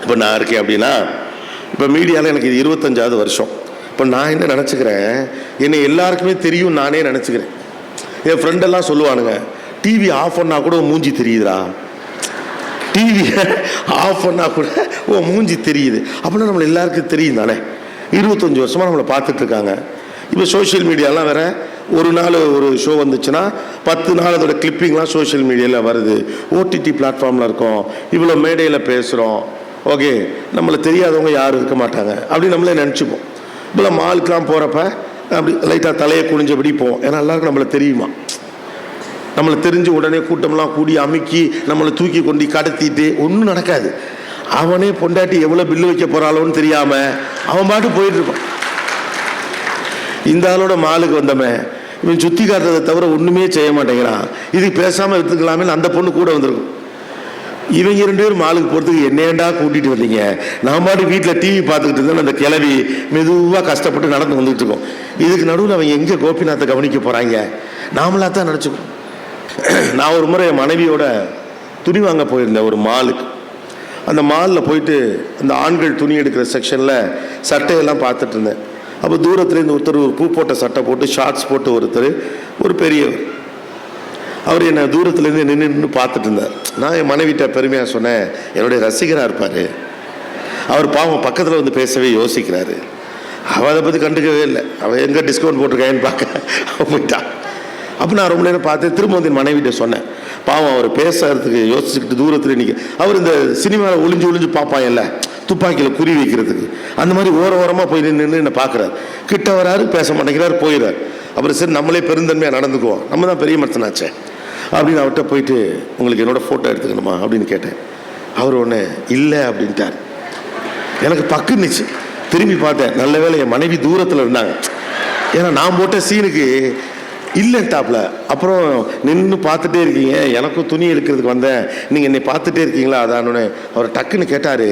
இப்போ நான் இருக்கேன் அப்படின்னா, இப்போ மீடியாவில் எனக்கு இது 25வது வருஷம். இப்போ நான் என்ன நினச்சிக்கிறேன், என்னை எல்லாருக்குமே தெரியும் நானே நினச்சிக்கிறேன். என் ஃப்ரெண்டெல்லாம் சொல்லுவானுங்க, டிவி ஆஃப் பண்ணால் கூட மூஞ்சி தெரியுதுடா, டிவியை ஆஃப் பண்ணால் கூட மூஞ்சி தெரியுது அப்படின்னா நம்மளை எல்லாருக்கும் தெரியும் தானே. 25 வருஷமாக நம்மளை பார்த்துட்ருக்காங்க. இப்போ சோஷியல் மீடியாலாம் வேறு, ஒரு நாள் ஒரு ஷோ வந்துச்சுன்னா 10 நாள் அதோட கிளிப்பிங்லாம் சோஷியல் மீடியாவில் வருது. ஓடிடி பிளாட்ஃபார்மில் இருக்கோம், இவ்வளோ மேடையில் பேசுகிறோம். ஓகே, நம்மளை தெரியாதவங்க யாரும் இருக்க மாட்டாங்க அப்படின்னு நம்மளே நினச்சிப்போம். இப்போ மாலுக்கெலாம் போகிறப்ப அப்படி லைட்டாக தலையை குனிஞ்சபடி போவோம். ஏன்னா எல்லாருக்கும் நம்மளை தெரியுமா. நம்மளை தெரிஞ்சு உடனே கூட்டம்லாம் கூடி அமுக்கி நம்மளை தூக்கி கொண்டு கடத்திட்டு ஒன்றும் நடக்காது. அவனே பொண்டாட்டி எவ்வளோ பில்லு வைக்க போகிறாளோன்னு தெரியாமல் அவன் பாட்டு போயிட்டுருப்பான். இந்த ஆளோட மாலுக்கு வந்தவன் இவன் சுற்றி காட்டுறதை தவிர ஒன்றுமே செய்ய மாட்டேங்கிறான், இது பேசாமல் எடுத்துக்கலாமே அந்த பொண்ணு கூட வந்திருக்கும். இவங்க 2 பேரும் மாலுக்கு போகிறதுக்கு என்னேண்டா கூட்டிகிட்டு வந்தீங்க, நான் பாட்டு வீட்டில் டிவி பார்த்துக்கிட்டு இருந்தேன். அந்த கிளவி மெதுவாக கஷ்டப்பட்டு நடந்து வந்துகிட்டு இருக்கோம். இதுக்கு நடுவில் அவங்க எங்கே கோபிநாத்தை கவனிக்க போகிறாங்க, நாமளாக தான் நினச்சிக்கணும். நான் ஒரு முறை என் மனைவியோட துணி வாங்க போயிருந்தேன் ஒரு மாலுக்கு. அந்த மாலில் போயிட்டு அந்த ஆண்கள் துணி எடுக்கிற செக்ஷனில் சட்டையெல்லாம் பார்த்துட்டு இருந்தேன். அப்போ தூரத்துலேருந்து ஒருத்தர் ஒரு பூ போட்ட சட்டை போட்டு ஷார்ட்ஸ் போட்டு ஒருத்தர், ஒரு பெரியவர், அவர் என்னை தூரத்துலேருந்து நின்று பார்த்துட்டு இருந்தார். நான் என் மனைவிட்ட பெருமையாக சொன்னேன், என்னுடைய ரசிகராக இருப்பார், அவர் பாவம் பக்கத்தில் வந்து பேசவே யோசிக்கிறாரு. அவள் அதை பற்றி கண்டுக்கவே இல்லை, அவள் எங்கே டிஸ்கவுண்ட் போட்டிருக்கான்னு பார்க்க போயிட்டான். அப்போ நான் ரொம்ப நேரம் பார்த்து திரும்ப வந்து என் மனைவிட்ட சொன்னேன், பாவம் அவர் பேசுறதுக்கு யோசிச்சுக்கிட்டு தூரத்தில் நிற்க, அவர் இந்த சினிமாவில் ஒளிஞ்சு பார்ப்பான் இல்லை, துப்பாக்கியில் குறி வைக்கிறதுக்கு, அந்த மாதிரி ஓரமாக போய் நின்று என்னை பார்க்குறாரு. கிட்ட வராரு, பேச மாட்டேங்கிறாரு, போயிடுறாரு. அப்புறம் சரி நம்மளே பெருந்தன்மையாக நடந்துக்குவோம், நம்ம தான் பெரிய மனுஷனாச்சே அப்படின்னு அவர்கிட்ட போயிட்டு, உங்களுக்கு என்னோட ஃபோட்டோ எடுத்துக்கணுமா அப்படின்னு கேட்டேன். அவர் ஒன்று இல்லை அப்படின்ட்டார். எனக்கு பக்குன்னுச்சு. திரும்பி பார்த்தேன், நல்ல வேளை என் மனைவி தூரத்தில் இருந்தாங்க. ஏன்னா நான் போட்ட சீனுக்கு இல்லைட்டாப்ல. அப்புறம் நின்று பார்த்துட்டே இருக்கீங்க, எனக்கும் துணி எடுக்கிறதுக்கு வந்தேன், நீங்கள் என்னை பார்த்துட்டே இருக்கீங்களா அதானே. அவர் டக்குன்னு கேட்டார்,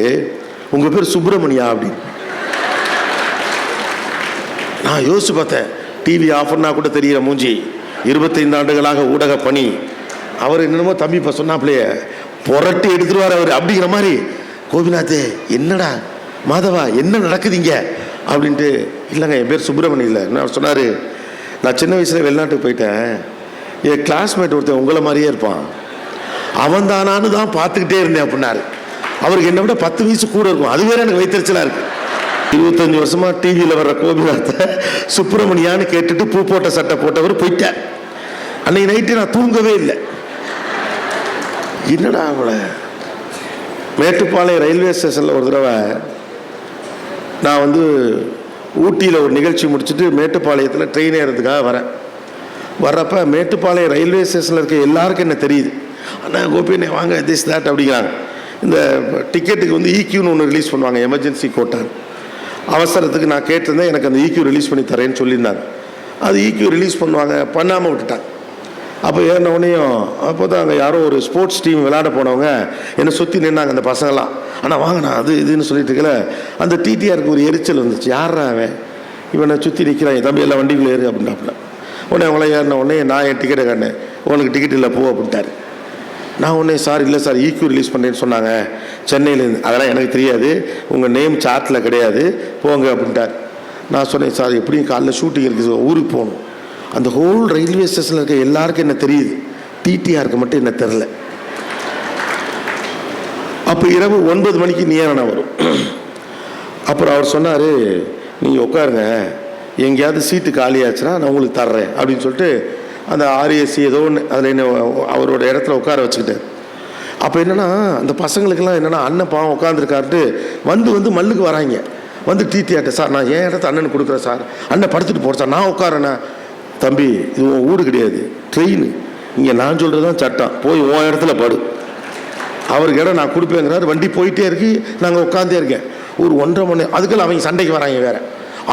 உங்கள் பேர் சுப்பிரமணியா அப்படின்னு. நான் யோசிச்சு பார்த்தேன், டிவி ஆஃப் பண்ணால் கூட தெரிகிற மூஞ்சி, 25 ஆண்டுகளாக ஊடக பணி. அவர் என்னென்னமோ தம்பி இப்போ சொன்னாப்லையே புரட்டி எடுத்துருவார் அவர் அப்படிங்கிற மாதிரி. கோபிநாத் என்னடா மாதவா என்ன நடக்குதுங்க அப்படின்ட்டு. இல்லைங்க என் பேர் சுப்பிரமணியம் இல்லை. நான் சொன்னார், நான் சின்ன வயசில் வெளிநாட்டுக்கு போயிட்டேன், என் கிளாஸ்மேட் ஒருத்தன் உங்களை மாதிரியே இருப்பான், அவன் தானான்னு தான் பார்த்துக்கிட்டே இருந்தேன் அப்படின்னாரு. அவருக்கு என்னை விட 10 வயசு கூட இருக்கும். அது வேற எனக்கு வைத்தறிச்சலாக இருக்குது. 25 வருஷமாக டிவியில் வர்ற கோபிநாத்தை சுப்பிரமணியான்னு கேட்டுட்டு பூ போட்ட சட்டை போட்டவர் போயிட்டார். அன்னைக்கு நைட்டு நான் தூங்கவே இல்லை. என்னடா அவளை மேட்டுப்பாளையம் ரயில்வே ஸ்டேஷனில் ஒரு தடவை நான் வந்து ஊட்டியில் ஒரு நிகழ்ச்சி முடிச்சுட்டு மேட்டுப்பாளையத்தில் ட்ரெயின் ஏறதுக்காக வர்றப்ப மேட்டுப்பாளையம் ரயில்வே ஸ்டேஷனில் இருக்க எல்லாருக்கும் என்ன தெரியுது, அண்ணா கோபினை வாங்க திஸ் தேட் அப்படிங்கிறாங்க. இந்த டிக்கெட்டுக்கு வந்து ஈக்யூன்னு ஒன்று ரிலீஸ் பண்ணுவாங்க, எமர்ஜென்சி கோட்டான். அவசரத்துக்கு நான் கேட்டிருந்தேன், எனக்கு அந்த ஈக்யூ ரிலீஸ் பண்ணி தரேன்னு சொல்லியிருந்தாங்க. அது ஈக்யூ ரிலீஸ் பண்ணுவாங்க, பண்ணாமல் விட்டுட்டாங்க. அப்போ ஏறினவுடனேயும் அப்போ தான் அங்கே யாரோ ஒரு ஸ்போர்ட்ஸ் டீம் விளையாட போனவங்க என்னை சுற்றி நின்னாங்க அந்த பசங்களாம். ஆனால் வாங்கண்ணா அது இதுன்னு சொல்லிட்டு இருக்கல, அந்த டிடிஆருக்கு ஒரு எரிச்சல் வந்துச்சு. யாரா அவன் இவனை சுற்றி நிற்கிறான், தம்பி எல்லாம் வண்டிக்குள்ளே ஏறு அப்படின்ட்டாப்புல. உடனே அவங்கள ஏறின உடனே நான் என் டிக்கெட்டை காட்டினேன், உனக்கு டிக்கெட் இல்லை போ அப்படின்ட்டார். நான் உடனே சார் இல்லை சார் ஈக்யூ ரிலீஸ் பண்ணேன்னு சொன்னாங்க சென்னையிலேருந்து, அதெல்லாம் எனக்கு தெரியாது, உங்கள் நேம் சார்ட்டில் கிடையாது போங்க அப்படின்ட்டார். நான் சொன்னேன், சார் எப்படியும் காலைல ஷூட்டிங் இருக்குது, ஊருக்கு போகணும். அந்த ஹோல் ரயில்வே ஸ்டேஷனில் இருக்க எல்லாருக்கும் என்ன தெரியுது, டிடிஆருக்கு மட்டும் என்ன தெரில. அப்போ இரவு 9 மணிக்கு நியமனம் வரும். அப்புறம் அவர் சொன்னார், நீங்கள் உட்காருங்க, எங்கேயாவது சீட்டு காலியாச்சுன்னா நான் உங்களுக்கு தர்றேன் அப்படின்னு சொல்லிட்டு அந்த ஆர்ஏசி ஏதோ ஒன்று அதில் என்ன அவரோட இடத்துல உட்கார வச்சுக்கிட்டேன். அப்போ என்னென்னா அந்த பசங்களுக்கெல்லாம் என்னென்னா அண்ணன் பாவம் உட்காந்துருக்காருட்டு வந்து மல்லுக்கு வராங்க. வந்து டிடிஆர்ட்ட, சார் நான் என் இடத்த அண்ணனுக்கு கொடுக்குறேன் சார், அண்ணன் படுத்துட்டு போகிறேன் சார், நான் உட்காரண்ணா. தம்பி இது உன் ஊடு கிடையாது, ட்ரெயின், இங்கே நான் சொல்கிறது தான் சட்டம், போய் உன் இடத்துல படு. அவருக்கு இடம் நான் கொடுப்பேங்கிறாரு. வண்டி போயிட்டே இருக்கு, நாங்கள் உட்காந்தே இருக்கேன். ஒரு 1.5 மணி நேரம், அதுக்குள்ள அவங்க சண்டைக்கு வராங்க. வேற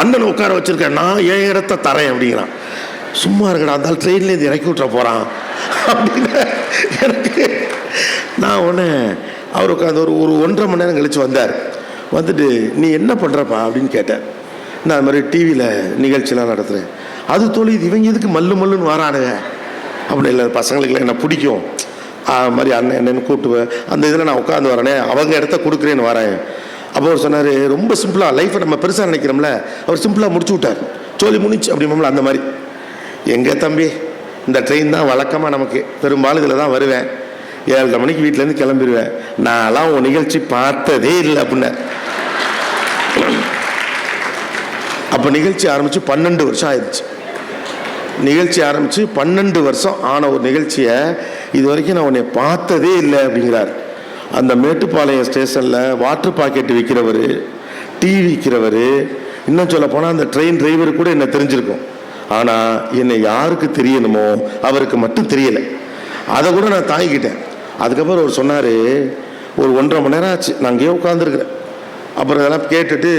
அண்ணனை உட்கார வச்சிருக்கேன், நான் என் இடத்த தரேன் அப்படிங்கிறான். சும்மா இருக்கடா, அந்த ட்ரெயின்லேருந்து இறக்கி விட்டுற போகிறான் அப்படின்னு எனக்கு. நான் ஒன்று அவர் உட்காந்து ஒரு 1.5 மணி நேரம் கழித்து வந்தார். வந்துட்டு நீ என்ன பண்ணுறப்பா அப்படின்னு கேட்டார். நான் அது மாதிரி டிவியில் நிகழ்ச்சியெலாம் நடத்துகிறேன். அது தொழில், இவங்க எதுக்கு மல்லுன்னு வரானுங்க அப்படி இல்லை, பசங்களுக்குலாம் என்ன பிடிக்கும், மாதிரி அண்ணன் என்னன்னு கூப்பிட்டு அந்த இதில் நான் உட்காந்து வரேனே, அவங்க இடத்த கொடுக்குறேன்னு வரேன். அப்போ அவர் சொன்னார், ரொம்ப சிம்பிளாக லைஃப்பை நம்ம பெருசாக நினைக்கிறோம்ல, அவர் சிம்பிளாக முடிச்சு விட்டார். சொல்லி முடிச்சு அப்படிம்போம்ல அந்த மாதிரி. எங்கே தம்பி, இந்த ட்ரெயின் தான் வழக்கமாக நமக்கு, பெரும்பாலும் இதில் தான் வருவேன், 7:30 மணிக்கு வீட்டிலேருந்து கிளம்பிடுவேன், நான்லாம் உன் நிகழ்ச்சி பார்த்ததே இல்லை அப்படின்னார். அப்போ நிகழ்ச்சி ஆரம்பித்து 12 வருஷம் ஆயிடுச்சு. நிகழ்ச்சி ஆரம்பித்து 12 வருஷம் ஆன ஒரு நிகழ்ச்சியை இது வரைக்கும் நான் உன்னை பார்த்ததே இல்லை அப்படிங்கிறார். அந்த மேட்டுப்பாளையம் ஸ்டேஷனில் வாட்டர் பாக்கெட் விற்கிறவர், டீ விற்கிறவர், இன்னும் சொல்ல போனால் அந்த ட்ரெயின் டிரைவர் கூட என்ன தெரிஞ்சிருக்கும். ஆனால் என்னை யாருக்கு தெரியணுமோ அவருக்கு மட்டும் தெரியலை. அதை கூட நான் தாங்கிக்கிட்டேன். அதுக்கப்புறம் அவர் சொன்னார், ஒரு 1.5 மணி நேரம் ஆச்சு நான் அங்கேயே உட்காந்துருக்குறேன். அப்புறம் இதெல்லாம் கேட்டுட்டு,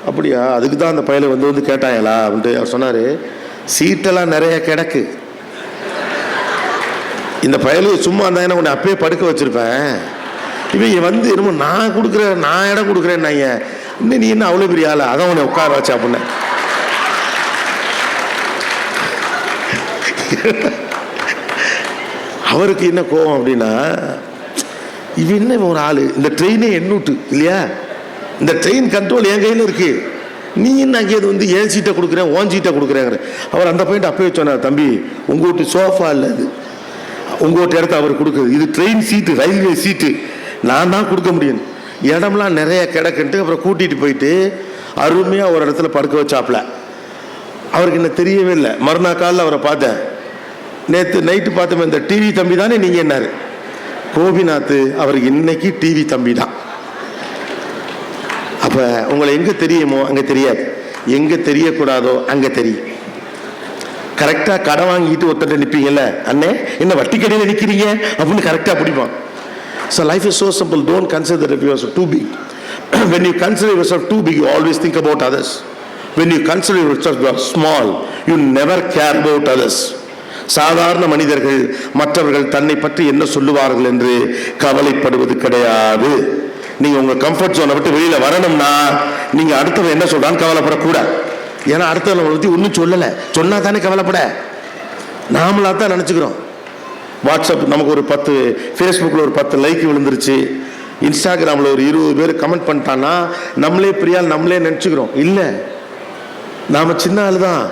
அப்படியா அதுக்கு தான் அந்த பையலை வந்து கேட்டாங்களா அப்படின்ட்டு அவர் சொன்னார், சீட்டெல்லாம் நிறைய கிடக்கு, இந்த பயலு சும்மா இருந்தாங்கன்னா உன்னை அப்பயே படுக்க வச்சிருப்பேன், இவங்க வந்து என்னமோ நான் கொடுக்குறேன், நான் இடம் கொடுக்குறேன், இன்னும் நீ என்ன அவ்வளோ பெரிய ஆளா, அதான் உன்னை உட்கார வச்சா அப்படின்னு. அவருக்கு என்ன கோபம் அப்படின்னா, இவன் என்ன ஒரு ஆளு, இந்த ட்ரெயினே எண்ணூட்டு இல்லையா, இந்த ட்ரெயின் கண்ட்ரோல் என் கையில் இருக்கு, நீ என்ன அங்கே வந்து ஏன் சீட்டை கொடுக்குறேன், ஓன் சீட்டை கொடுக்குறேங்கிற. அவர் அந்த பாயிண்ட் அப்பவே சொன்னார், தம்பி உங்க வீட்டு சோஃபா இல்லை அது, உங்க வீட்டு இடத்த அவர் கொடுக்குறது, இது ட்ரெயின் சீட்டு, ரயில்வே சீட்டு, நான் தான் கொடுக்க முடியும், இடம்லாம் நிறைய கிடக்குன்ட்டு அப்புறம் கூட்டிகிட்டு போயிட்டு அருமையாக ஒரு இடத்துல படுக்க வச்சாப்ல. அவருக்கு என்ன தெரியவே இல்லை. மறுநாள் காலில் அவரை பார்த்தேன், நேற்று நைட்டு பார்த்தோம், இந்த டிவி தம்பி தானே நீங்கள் என்னாரு, கோபிநாத் அவருக்கு இன்னைக்கு டிவி தம்பி தான். அப்போ உங்களை எங்கே தெரியுமோ அங்கே தெரியாது, எங்கே தெரியக்கூடாதோ அங்கே தெரியும். கரெக்டாக கடை வாங்கிட்டு ஒருத்தர் நிற்பீங்கல்ல, அண்ணே என்ன வட்டி கடையில் நிற்கிறீங்க அப்படின்னு கரெக்டாக பிடிப்பான். So life is so simple. Don't consider that you are too big. When you consider yourself too big, you always think about others. When you consider yourself small, you never care about others. சாதாரண மனிதர்கள் மற்றவர்கள் தன்னை பற்றி என்ன சொல்லுவார்கள் என்று கவலைப்படுவது கிடையாது. நீங்க உங்க கம்ஃபர்ட் ஜோனை விட்டு வெளியில வரணும்னா நீங்க அடுத்தவன் என்ன சொல்றான்னு கவலைப்படக்கூடாது. ஏன்னா அடுத்தவனை பற்றி ஒன்றும் சொல்லலை, சொன்னா தானே கவலைப்பட. நாமளா தான் நினைச்சுக்கிறோம். வாட்ஸ்அப் நமக்கு ஒரு 10, ஃபேஸ்புக்கில் ஒரு 10 லைக் விழுந்துருச்சு, இன்ஸ்டாகிராமில் ஒரு 20 பேர் கமெண்ட் பண்ணிட்டான்னா நம்மளே பிரியால் நம்மளே நினச்சிக்கிறோம். இல்லை, நாம் சின்ன ஆள் தான்.